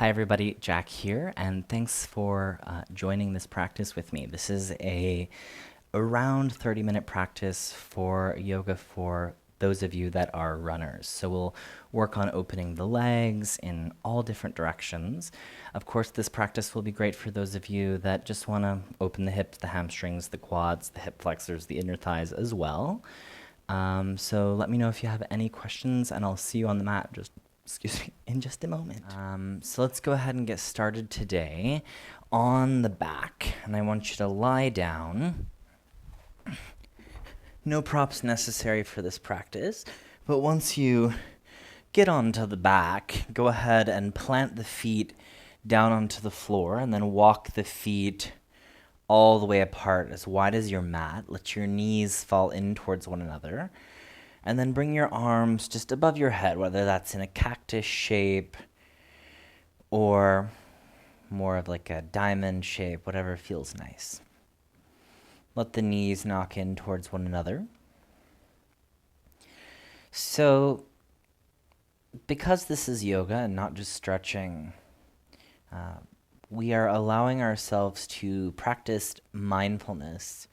Hi everybody, Jack here, and thanks for joining this practice with me. This is a around 30-minute practice for yoga for those of you that are runners. So we'll work on opening the legs in all different directions. Of course, this practice will be great for those of you that just want to open the hips, the hamstrings, the quads, the hip flexors, the inner thighs as well. So let me know if you have any questions, and I'll see you on the mat in just a moment. So let's go ahead and get started today on the back. And I want you to lie down. No props necessary for this practice, but once you get onto the back, go ahead and plant the feet down onto the floor and then walk the feet all the way apart as wide as your mat. Let your knees fall in towards one another. And then bring your arms just above your head, whether that's in a cactus shape or more of like a diamond shape, whatever feels nice. Let the knees knock in towards one another. So, because this is yoga and not just stretching, we are allowing ourselves to practice mindfulness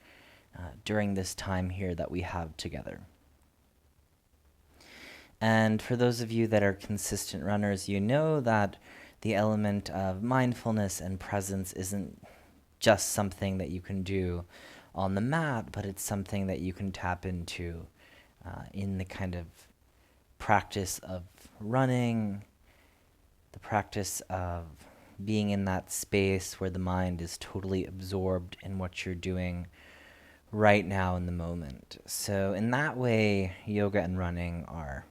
during this time here that we have together. And for those of you that are consistent runners, you know that the element of mindfulness and presence isn't just something that you can do on the mat, but it's something that you can tap into in the kind of practice of running, the practice of being in that space where the mind is totally absorbed in what you're doing right now in the moment. So in that way, yoga and running are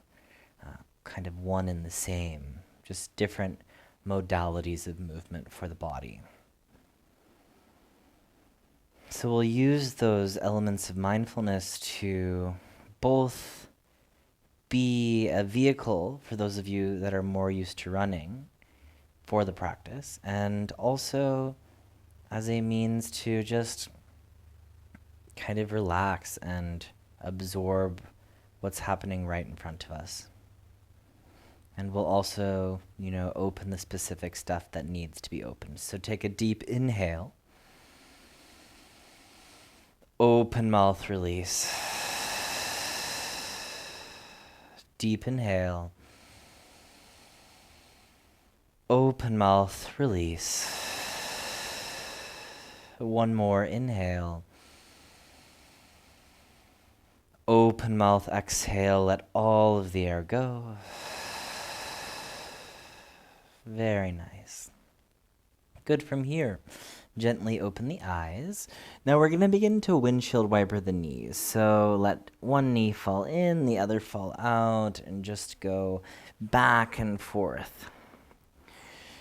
kind of one and the same, just different modalities of movement for the body. So we'll use those elements of mindfulness to both be a vehicle for those of you that are more used to running for the practice, and also as a means to just kind of relax and absorb what's happening right in front of us. And we'll also, open the specific stuff that needs to be opened. So take a deep inhale. Open mouth, release. Deep inhale. Open mouth, release. One more inhale. Open mouth, exhale. Let all of the air go. Very nice. Good. From here, gently open the eyes. Now we're going to begin to windshield wiper the knees. So let one knee fall in, the other fall out, and just go back and forth.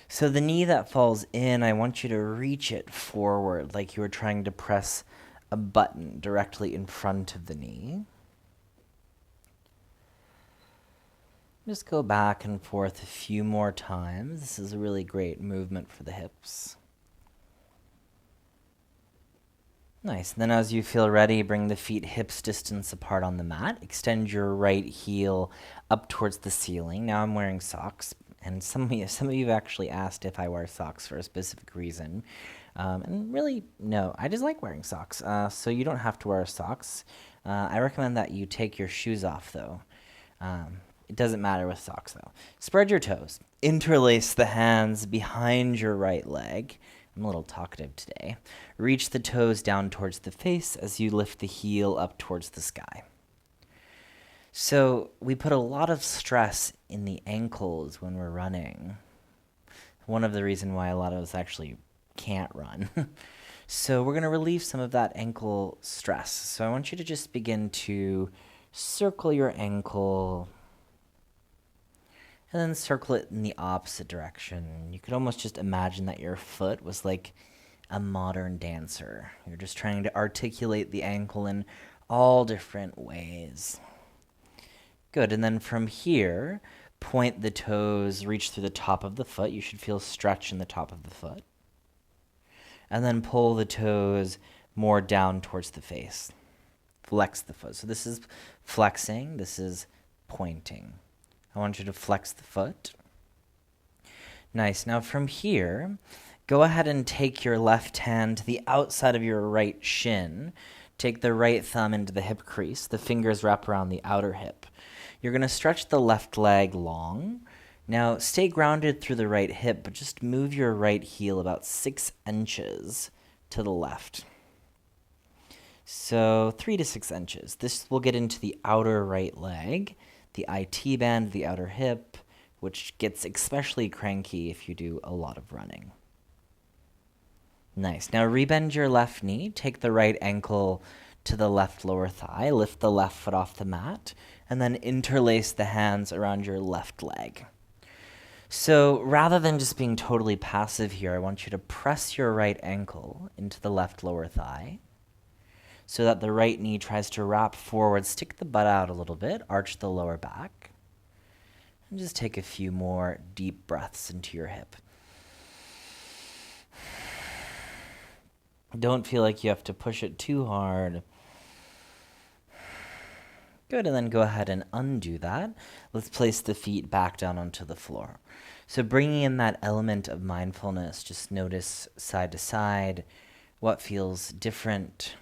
So the knee that falls in, I want you to reach it forward like you were trying to press a button directly in front of the knee. Just go back and forth a few more times. This is a really great movement for the hips. Nice. And then as you feel ready, bring the feet hips distance apart on the mat. Extend your right heel up towards the ceiling. Now I'm wearing socks, and some of you have actually asked if I wear socks for a specific reason. And really, no, I just like wearing socks. So you don't have to wear socks. I recommend that you take your shoes off, though. It doesn't matter with socks, though. Spread your toes. Interlace the hands behind your right leg. I'm a little talkative today. Reach the toes down towards the face as you lift the heel up towards the sky. So we put a lot of stress in the ankles when we're running. One of the reasons why a lot of us actually can't run. So we're going to relieve some of that ankle stress. So I want you to just begin to circle your ankle, and then circle it in the opposite direction. You could almost just imagine that your foot was like a modern dancer. You're just trying to articulate the ankle in all different ways. Good. And then from here, point the toes, reach through the top of the foot. You should feel stretch in the top of the foot. And then pull the toes more down towards the face. Flex the foot. So this is flexing. This is pointing. I want you to flex the foot. Nice. Now from here, go ahead and take your left hand to the outside of your right shin. Take the right thumb into the hip crease. The fingers wrap around the outer hip. You're going to stretch the left leg long. Now stay grounded through the right hip, but just move your right heel about 6 inches to the left. So 3 to 6 inches. This will get into the outer right leg, the IT band, the outer hip, which gets especially cranky if you do a lot of running. Nice. Now rebend your left knee, take the right ankle to the left lower thigh, lift the left foot off the mat, and then interlace the hands around your left leg. So rather than just being totally passive here, I want you to press your right ankle into the left lower thigh so that the right knee tries to wrap forward, stick the butt out a little bit, arch the lower back, and just take a few more deep breaths into your hip. Don't feel like you have to push it too hard. Good, and then go ahead and undo that. Let's place the feet back down onto the floor. So bringing in that element of mindfulness, just notice side to side, what feels different,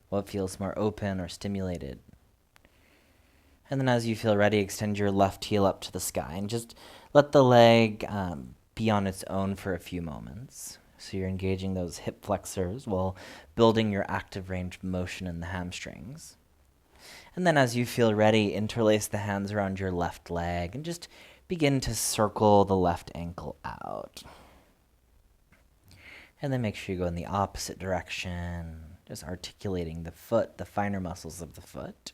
what feels more open or stimulated. And then as you feel ready, extend your left heel up to the sky and just let the leg be on its own for a few moments. So you're engaging those hip flexors while building your active range of motion in the hamstrings. And then as you feel ready, interlace the hands around your left leg and just begin to circle the left ankle out. And then make sure you go in the opposite direction, just articulating the foot, the finer muscles of the foot.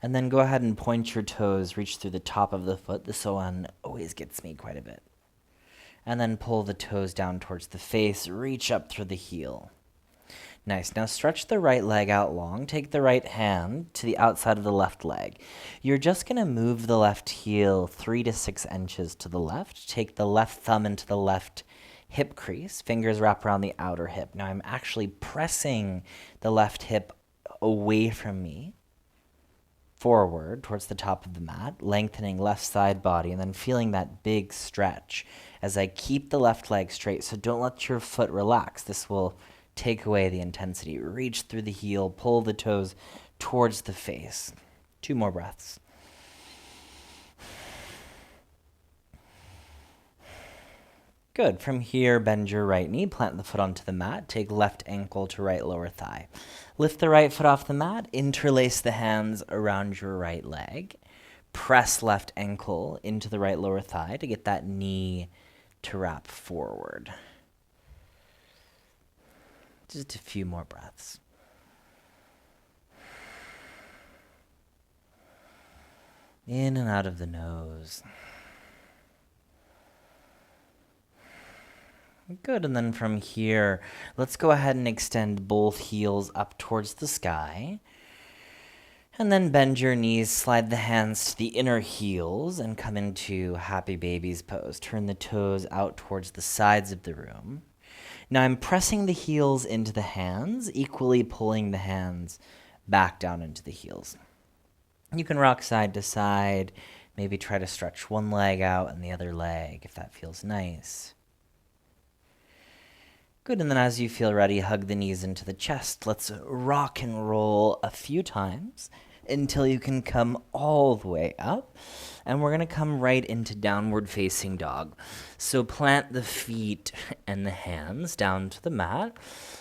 And then go ahead and point your toes, reach through the top of the foot. This one always gets me quite a bit. And then pull the toes down towards the face, reach up through the heel. Nice. Now stretch the right leg out long. Take the right hand to the outside of the left leg. You're just going to move the left heel 3 to 6 inches to the left. Take the left thumb into the left hip crease. Fingers wrap around the outer hip. Now I'm actually pressing the left hip away from me, forward towards the top of the mat, lengthening left side body, and then feeling that big stretch as I keep the left leg straight. So don't let your foot relax. This will take away the intensity. Reach through the heel, pull the toes towards the face. 2 more breaths. Good. From here, bend your right knee, plant the foot onto the mat, take left ankle to right lower thigh. Lift the right foot off the mat, interlace the hands around your right leg. Press left ankle into the right lower thigh to get that knee to wrap forward. Just a few more breaths. In and out of the nose. Good, and then from here, let's go ahead and extend both heels up towards the sky. And then bend your knees, slide the hands to the inner heels, and come into Happy Baby's pose. Turn the toes out towards the sides of the room. Now I'm pressing the heels into the hands, equally pulling the hands back down into the heels. You can rock side to side, maybe try to stretch one leg out and the other leg if that feels nice. Good, and then as you feel ready, hug the knees into the chest. Let's rock and roll a few times until you can come all the way up. And we're going to come right into downward facing dog. So plant the feet and the hands down to the mat.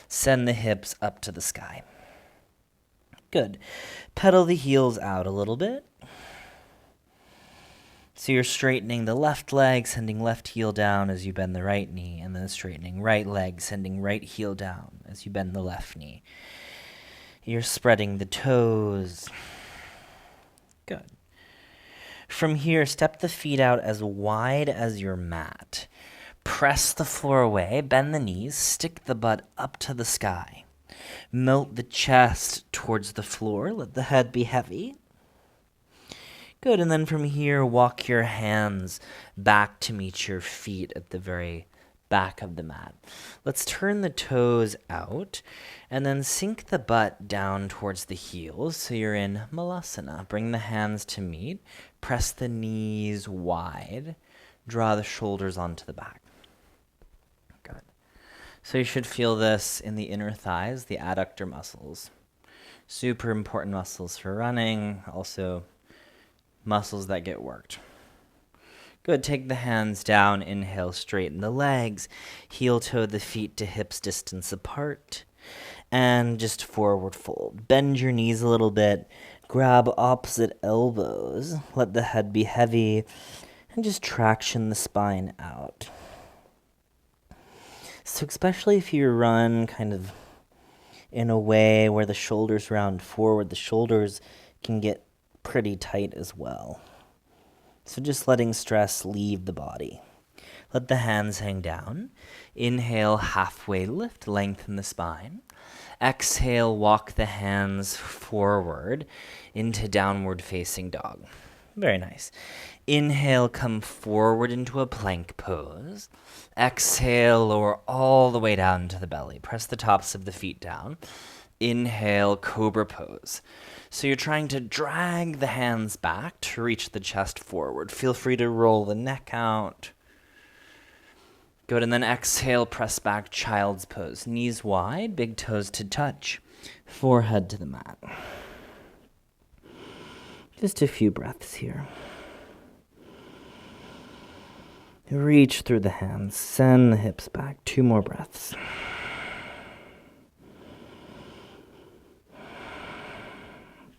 Send the hips up to the sky. Good. Pedal the heels out a little bit. So you're straightening the left leg, sending left heel down as you bend the right knee, and then straightening right leg, sending right heel down as you bend the left knee. You're spreading the toes. Good. From here, step the feet out as wide as your mat. Press the floor away, bend the knees, stick the butt up to the sky. Melt the chest towards the floor, let the head be heavy. Good, and then from here, walk your hands back to meet your feet at the very back of the mat. Let's turn the toes out, and then sink the butt down towards the heels, so you're in Malasana. Bring the hands to meet, press the knees wide, Draw the shoulders onto the back. Good. So you should feel this in the inner thighs, the adductor muscles. Super important muscles for running, also muscles that get worked. Good, take the hands down, inhale, straighten the legs, heel toe the feet to hips distance apart, and just forward fold. Bend your knees a little bit, grab opposite elbows, let the head be heavy, and just traction the spine out. So especially if you run kind of in a way where the shoulders round forward, the shoulders can get pretty tight as well. So just letting stress leave the body. Let the hands hang down. Inhale, halfway lift, lengthen the spine. Exhale, walk the hands forward into downward facing dog. Very nice. Inhale, come forward into a plank pose. Exhale, lower all the way down to the belly. Press the tops of the feet down. Inhale, cobra pose. So you're trying to drag the hands back to reach the chest forward. Feel free to roll the neck out. Good, and then exhale, press back, child's pose. Knees wide, big toes to touch, forehead to the mat. Just a few breaths here. Reach through the hands, send the hips back. 2 more breaths.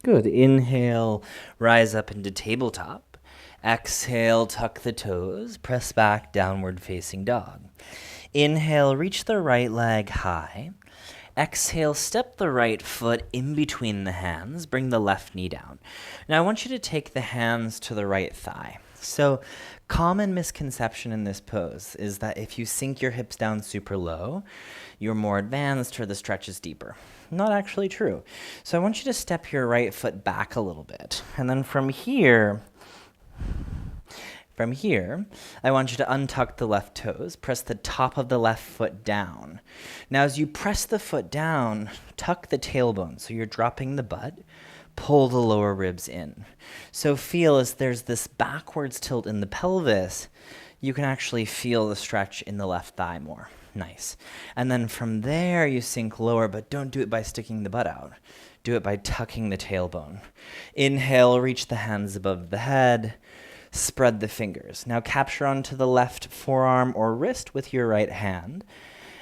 Good. Inhale, rise up into tabletop. Exhale, tuck the toes, press back, downward facing dog. Inhale, reach the right leg high. Exhale, step the right foot in between the hands, bring the left knee down. Now I want you to take the hands to the right thigh. So common misconception in this pose is that if you sink your hips down super low, you're more advanced or the stretch is deeper. Not actually true. So I want you to step your right foot back a little bit. And then from here, I want you to untuck the left toes, press the top of the left foot down. Now as you press the foot down, tuck the tailbone, so you're dropping the butt, pull the lower ribs in. So feel as there's this backwards tilt in the pelvis, you can actually feel the stretch in the left thigh more. Nice. And then from there you sink lower, but don't do it by sticking the butt out. Do it by tucking the tailbone. Inhale, reach the hands above the head. Spread the fingers. Now capture onto the left forearm or wrist with your right hand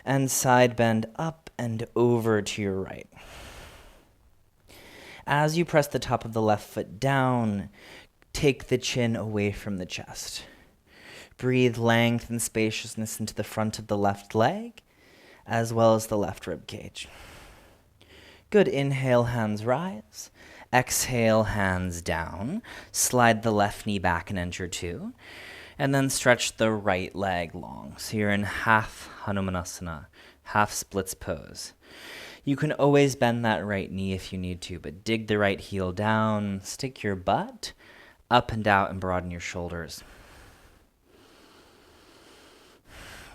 and side bend up and over to your right. As you press the top of the left foot down, take the chin away from the chest. Breathe length and spaciousness into the front of the left leg as well as the left rib cage. Good. Inhale, hands rise. Exhale, hands down. Slide the left knee back and enter 2. And then stretch the right leg long. So you're in half Hanumanasana, half splits pose. You can always bend that right knee if you need to, but dig the right heel down, stick your butt up and out, and broaden your shoulders.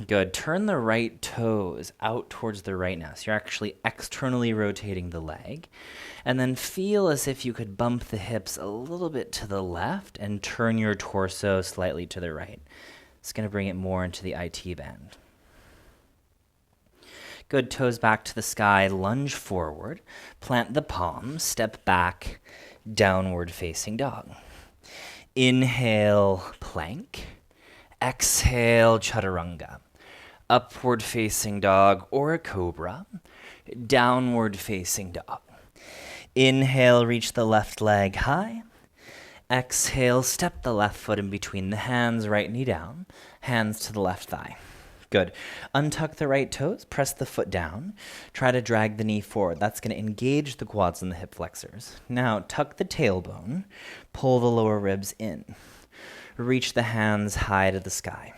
Good. Turn the right toes out towards the right now. So you're actually externally rotating the leg. And then feel as if you could bump the hips a little bit to the left and turn your torso slightly to the right. It's going to bring it more into the IT bend. Good. Toes back to the sky. Lunge forward. Plant the palms. Step back. Downward facing dog. Inhale, plank. Exhale, chaturanga. Upward facing dog or a cobra. Downward facing dog. Inhale, reach the left leg high. Exhale, step the left foot in between the hands, right knee down, hands to the left thigh. Good. Untuck the right toes, press the foot down. Try to drag the knee forward. That's going to engage the quads and the hip flexors. Now, tuck the tailbone, pull the lower ribs in. Reach the hands high to the sky.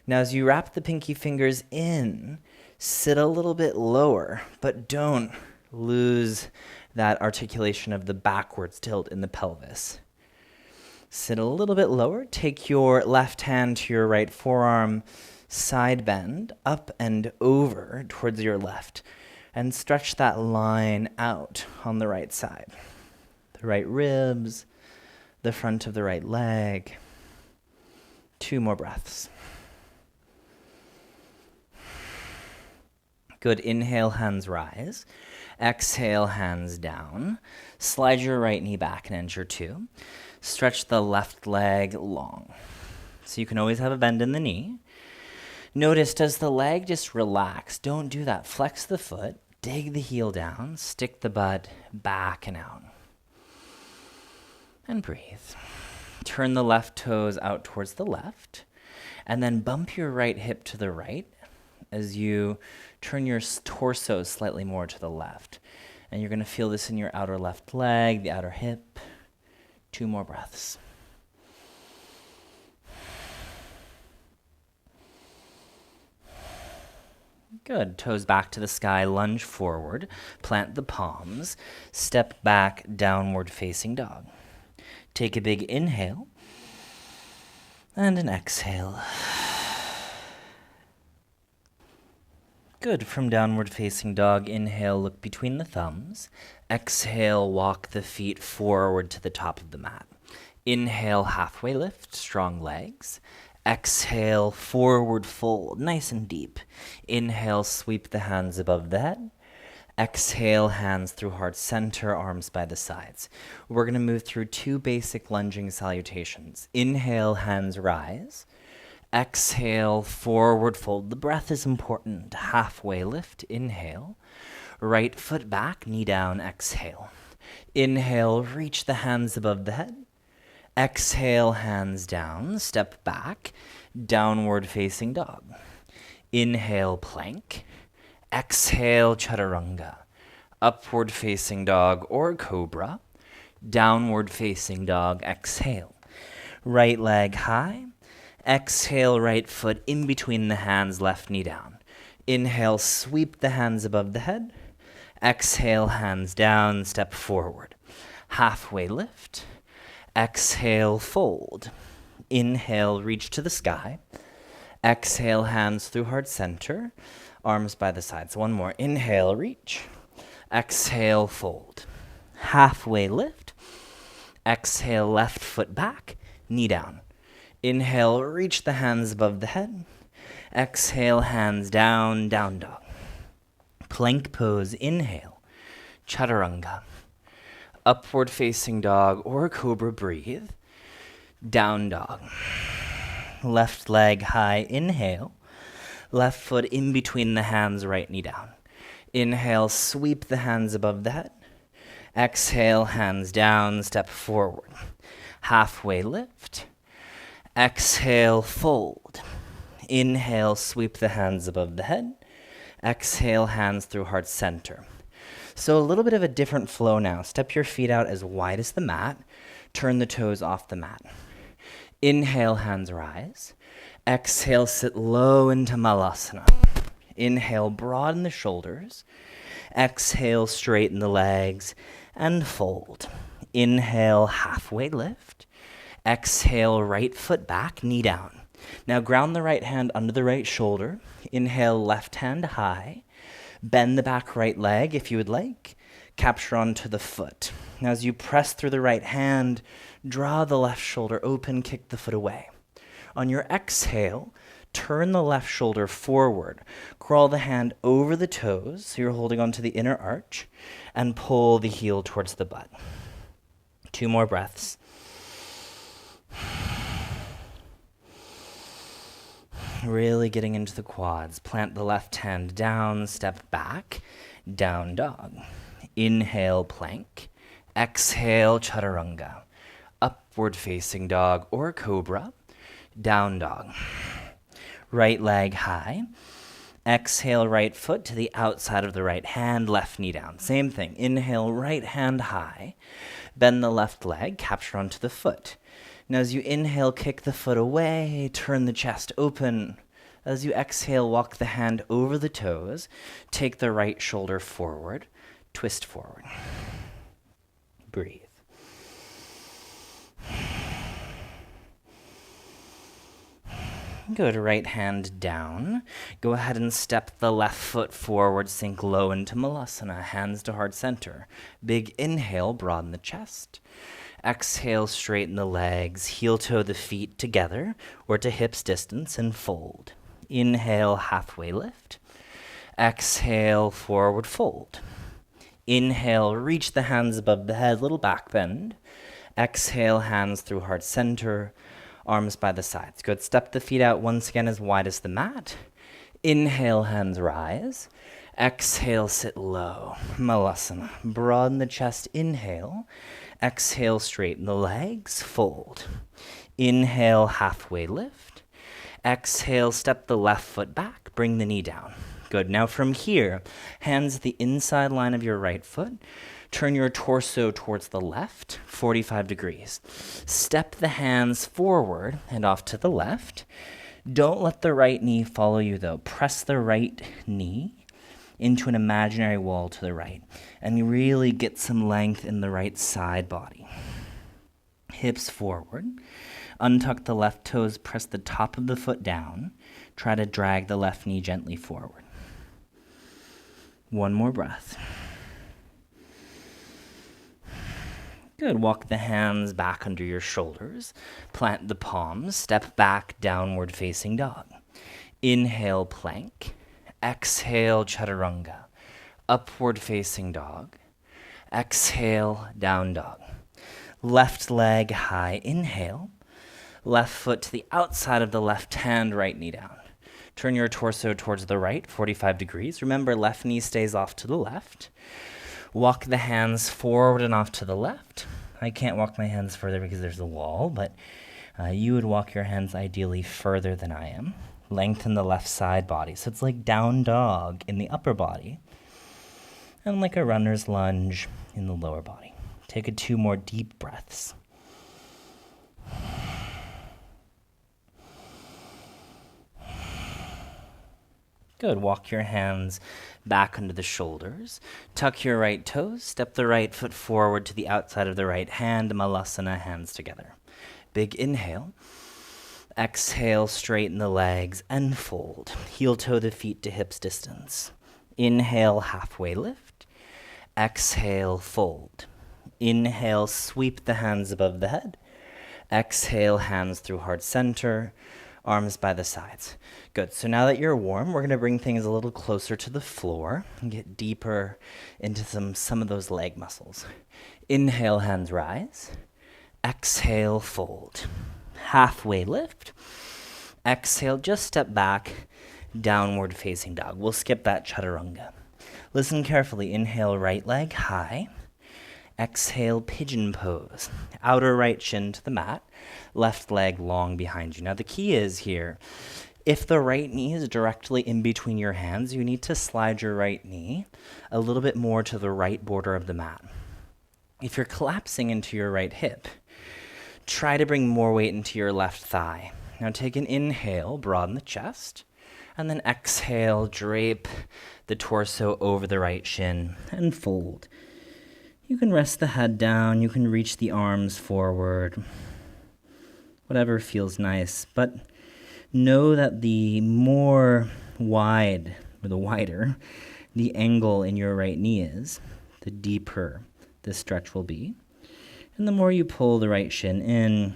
Now, as you wrap the pinky fingers in, sit a little bit lower, but don't lose that articulation of the backwards tilt in the pelvis. Sit a little bit lower. Take your left hand to your right forearm, side bend up and over towards your left, and stretch that line out on the right side. The right ribs, the front of the right leg. 2 more breaths. Good. Inhale, hands rise. Exhale, hands down. Slide your right knee back and enter 2. Stretch the left leg long. So you can always have a bend in the knee. Notice, does the leg just relax? Don't do that. Flex the foot, dig the heel down, stick the butt back and out. And breathe. Turn the left toes out towards the left, and then bump your right hip to the right as you turn your torso slightly more to the left. And you're going to feel this in your outer left leg, the outer hip. 2 more breaths. Good. Toes back to the sky, lunge forward, plant the palms, step back, downward facing dog. Take a big inhale and an exhale. Good. From downward facing dog, inhale, look between the thumbs. Exhale, walk the feet forward to the top of the mat. Inhale, halfway lift, strong legs. Exhale, forward fold, nice and deep. Inhale, sweep the hands above the head. Exhale, hands through heart center, arms by the sides. We're going to move through 2 basic lunging salutations. Inhale, hands rise. Exhale, forward fold. The breath is important. Halfway lift, inhale. Right foot back, knee down, exhale. Inhale, reach the hands above the head. Exhale, hands down, step back, downward facing dog. Inhale, plank. Exhale, chaturanga. Upward facing dog or cobra. Downward facing dog, exhale. Right leg high. Exhale, right foot in between the hands, left knee down. Inhale, sweep the hands above the head. Exhale, hands down, step forward. Halfway lift. Exhale, fold. Inhale, reach to the sky. Exhale, hands through heart center, arms by the sides. One more. Inhale, reach. Exhale, fold. Halfway lift. Exhale, left foot back, knee down. Inhale, reach the hands above the head. Exhale, hands down, down dog. Plank pose, inhale. Chaturanga. Upward facing dog or cobra, breathe. Down dog. Left leg high, inhale. Left foot in between the hands, right knee down. Inhale, sweep the hands above the head. Exhale, hands down, step forward. Halfway lift. Exhale, fold. Inhale, sweep the hands above the head. Exhale, hands through heart center. So a little bit of a different flow now. Step your feet out as wide as the mat. Turn the toes off the mat. Inhale, hands rise. Exhale, sit low into Malasana. Inhale, broaden the shoulders. Exhale, straighten the legs and fold. Inhale, halfway lift. Exhale, right foot back, knee down. Now ground the right hand under the right shoulder. Inhale, left hand high. Bend the back right leg if you would like. Capture onto the foot. Now as you press through the right hand, draw the left shoulder open, kick the foot away. On your exhale, turn the left shoulder forward. Crawl the hand over the toes, so you're holding onto the inner arch, and pull the heel towards the butt. 2 more breaths. Really getting into the quads. Plant the left hand down, step back, down dog. Inhale, plank. Exhale, chaturanga. Upward facing dog or cobra. Down dog. Right leg high. Exhale, right foot to the outside of the right hand, left knee down. Same thing. Inhale, right hand high. Bend the left leg, capture onto the foot. Now as you inhale, kick the foot away, turn the chest open. As you exhale, walk the hand over the toes, take the right shoulder forward, twist forward. Breathe. Good. Right hand down. Go ahead and step the left foot forward, sink low into Malasana, hands to heart center. Big inhale, broaden the chest. Exhale, straighten the legs, heel-toe the feet together or to hips distance and fold. Inhale, halfway lift. Exhale, forward fold. Inhale, reach the hands above the head, little back bend. Exhale, hands through heart center, arms by the sides. Good. Step the feet out once again as wide as the mat. Inhale, hands rise. Exhale, sit low. Malasana. Broaden the chest. Inhale. Exhale, straighten the legs. Fold. Inhale, halfway lift. Exhale, step the left foot back. Bring the knee down. Good. Now from here, hands at the inside line of your right foot. Turn your torso towards the left, 45 degrees. Step the hands forward and off to the left. Don't let the right knee follow you, though. Press the right knee into an imaginary wall to the right. And really get some length in the right side body. Hips forward. Untuck the left toes. Press the top of the foot down. Try to drag the left knee gently forward. One more breath. Good. Walk the hands back under your shoulders. Plant the palms. Step back, downward facing dog. Inhale, plank. Exhale, chaturanga. Upward facing dog. Exhale, down dog. Left leg high. Inhale. Left foot to the outside of the left hand, right knee down. Turn your torso towards the right, 45 degrees. Remember, left knee stays off to the left. Walk the hands forward and off to the left. I can't walk my hands further because there's a wall, but you would walk your hands ideally further than I am. Lengthen the left side body. So it's like down dog in the upper body and like a runner's lunge in the lower body. Take 2 more deep breaths. Good. Walk your hands back under the shoulders. Tuck your right toes. Step the right foot forward to the outside of the right hand. Malasana, hands together. Big inhale. Exhale, straighten the legs and fold. Heel toe the feet to hips distance. Inhale, halfway lift. Exhale, fold. Inhale, sweep the hands above the head. Exhale, hands through heart center. Arms by the sides. Good. So now that you're warm, we're going to bring things a little closer to the floor and get deeper into some of those leg muscles. Inhale, hands rise. Exhale, fold. Halfway lift. Exhale, just step back, downward facing dog. We'll skip that chaturanga. Listen carefully. Inhale, right leg high. Exhale, pigeon pose. Outer right shin to the mat. Left leg long behind you. Now the key is here, if the right knee is directly in between your hands, you need to slide your right knee a little bit more to the right border of the mat. If you're collapsing into your right hip, try to bring more weight into your left thigh. Now take an inhale, broaden the chest, and then exhale, drape the torso over the right shin and fold. You can rest the head down, you can reach the arms forward, whatever feels nice, but know that the more wide, or the wider, the angle in your right knee is, the deeper the stretch will be. And the more you pull the right shin in,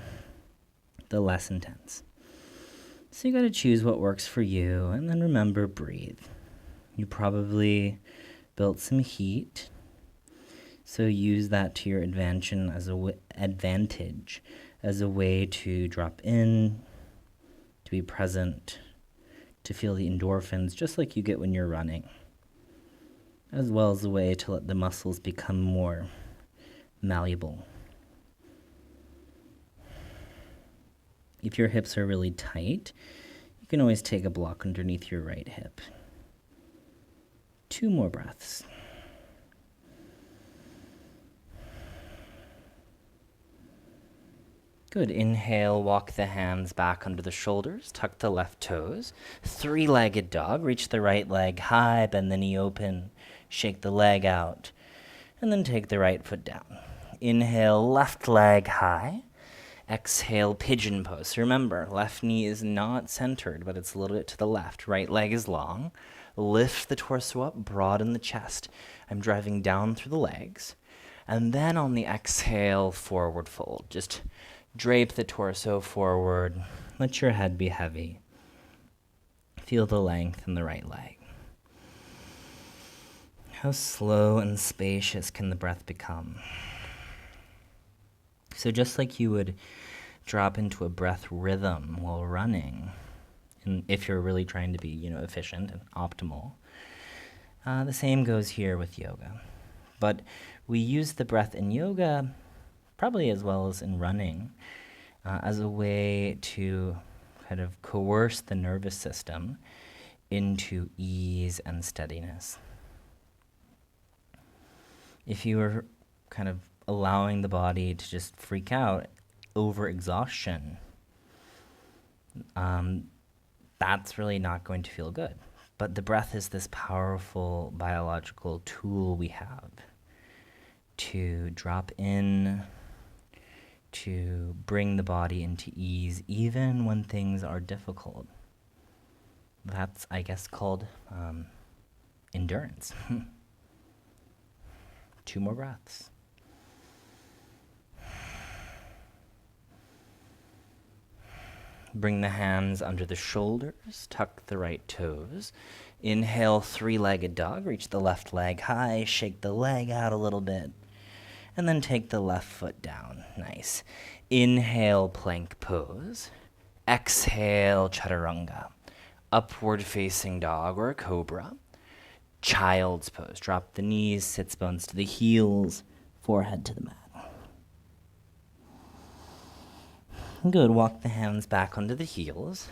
the less intense. So you got to choose what works for you, and then remember, breathe. You probably built some heat, so use that to your advantage as a way to drop in, to be present, to feel the endorphins, just like you get when you're running, as well as a way to let the muscles become more malleable. If your hips are really tight, you can always take a block underneath your right hip. 2 more breaths. Good. Inhale, walk the hands back under the shoulders, tuck the left toes. 3-legged dog. Reach the right leg high, bend the knee open, shake the leg out, and then take the right foot down. Inhale, left leg high. Exhale, pigeon pose. So remember, left knee is not centered, but it's a little bit to the left. Right leg is long. Lift the torso up, broaden the chest. I'm driving down through the legs. And then on the exhale, forward fold. Just drape the torso forward. Let your head be heavy. Feel the length in the right leg. How slow and spacious can the breath become? So just like you would drop into a breath rhythm while running, and if you're really trying to be, efficient and optimal, the same goes here with yoga. But we use the breath in yoga, probably as well as in running, as a way to kind of coerce the nervous system into ease and steadiness. If you are kind of allowing the body to just freak out over exhaustion, that's really not going to feel good. But the breath is this powerful biological tool we have to drop in, to bring the body into ease, even when things are difficult. That's, I guess, called endurance. 2 more breaths. Bring the hands under the shoulders, tuck the right toes. Inhale, 3-legged dog. Reach the left leg high, shake the leg out a little bit, and then take the left foot down. Nice. Inhale, plank pose. Exhale, chaturanga. Upward facing dog or cobra. Child's pose. Drop the knees, sits bones to the heels, forehead to the mat. Good. Walk the hands back onto the heels.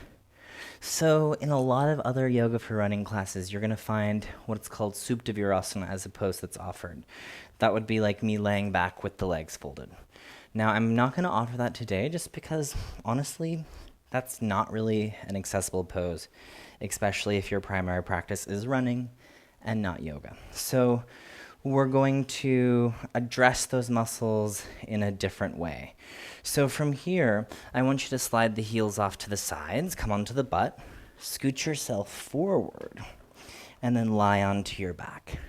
So in a lot of other yoga for running classes, you're going to find what's called Supta Virasana as a pose that's offered. That would be like me laying back with the legs folded. Now, I'm not going to offer that today just because, honestly, that's not really an accessible pose, especially if your primary practice is running and not yoga. So we're going to address those muscles in a different way. So from here, I want you to slide the heels off to the sides, come onto the butt, scoot yourself forward, and then lie onto your back.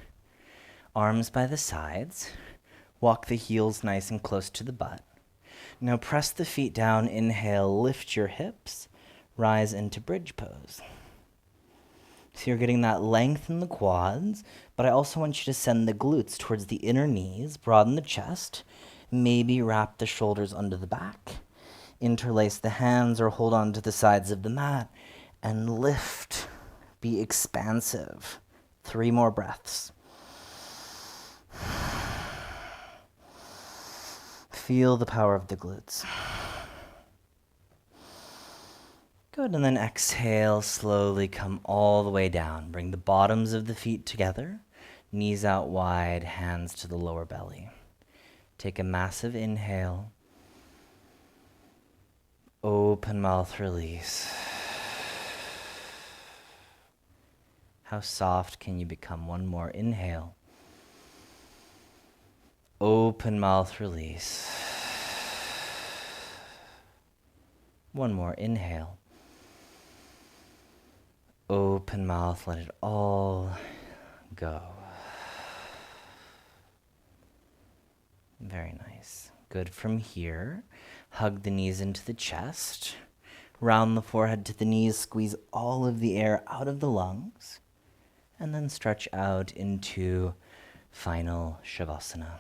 Arms by the sides, walk the heels nice and close to the butt. Now press the feet down, inhale, lift your hips, rise into bridge pose. So you're getting that length in the quads, but I also want you to send the glutes towards the inner knees, broaden the chest, maybe wrap the shoulders under the back, interlace the hands or hold on to the sides of the mat, and lift. Be expansive. 3 more breaths. Feel the power of the glutes. Good, and then exhale, slowly come all the way down. Bring the bottoms of the feet together, knees out wide, hands to the lower belly. Take a massive inhale. Open mouth, release. How soft can you become? 1 more inhale. Open mouth, release. 1 more inhale. Open mouth, let it all go. Very nice. Good. From here, hug the knees into the chest. Round the forehead to the knees, squeeze all of the air out of the lungs, and then stretch out into final Shavasana.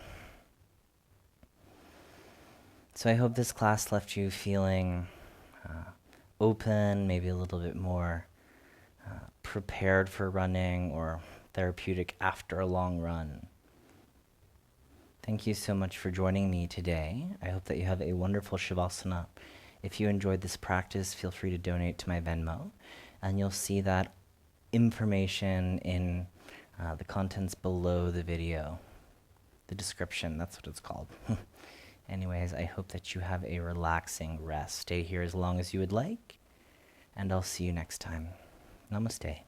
So I hope this class left you feeling open, maybe a little bit more prepared for running or therapeutic after a long run. Thank you so much for joining me today. I hope that you have a wonderful Shavasana. If you enjoyed this practice, feel free to donate to my Venmo, and you'll see that information in the contents below the video, the description, that's what it's called. Anyways, I hope that you have a relaxing rest. Stay here as long as you would like, and I'll see you next time. Namaste.